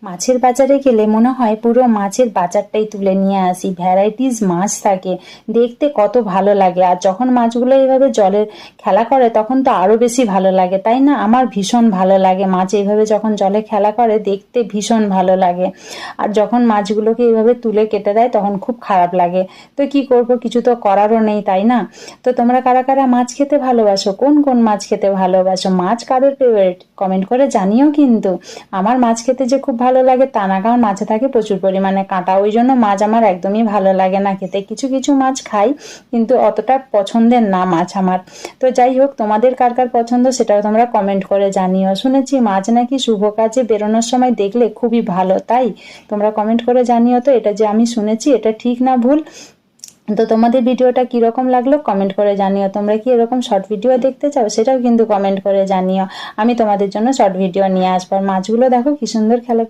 মাছের বাজারে গেলে মনে হয় পুরো মাছের বাজারটাই তুলে নিয়ে আসি। ভ্যারাইটিস মাছ থাকে, দেখতে কত ভালো লাগে। আর যখন মাছগুলো এইভাবে জলে খেলা করে তখন তো আরো বেশি ভালো লাগে, তাই না? আমার ভীষণ ভালো লাগে মাছ এইভাবে যখন জলে খেলা করে, দেখতে ভীষণ ভালো লাগে। আর যখন মাছগুলোকে এইভাবে তুলে কেটে দেয় তখন খুব খারাপ লাগে। তো কি করব, কিছু তো করারও নেই, তাই না? তো তোমরা কারা কারা মাছ খেতে ভালোবাসো, কোন কোন মাছ খেতে ভালোবাসো, মাছ কারোর ফেভারিট কমেন্ট করে জানিও। কিন্তু আমার মাছ খেতে যে খুব ভালো লাগে তা না, কারণ মাছে থাকে প্রচুর পরিমাণে কাঁটা, ওই জন্য মাছ আমার একদমই ভালো লাগে না খেতে। কিছু কিছু মাছ খাই, কিন্তু অতটা পছন্দের না মাছ আমার। তো যাই হোক, তোমাদের কার কার পছন্দ সেটাও তোমরা কমেন্ট করে জানিও। শুনেছি মাছ নাকি শুভ কাজে বেরোনোর সময় দেখলে খুবই ভালো, তাই তোমরা কমেন্ট করে জানিও তো এটা যে আমি শুনেছি এটা ঠিক না ভুল। তো তোমাদের ভিডিওটা কিরকম লাগলো কমেন্ট করে জানিও। তোমরা কি এরকম শর্ট ভিডিও দেখতে চাও সেটাও কিন্তু কমেন্ট করে জানিও। আমি তোমাদের জন্য শর্ট ভিডিও নিয়ে আসবো। আর মাছগুলো দেখো কি সুন্দর খেলা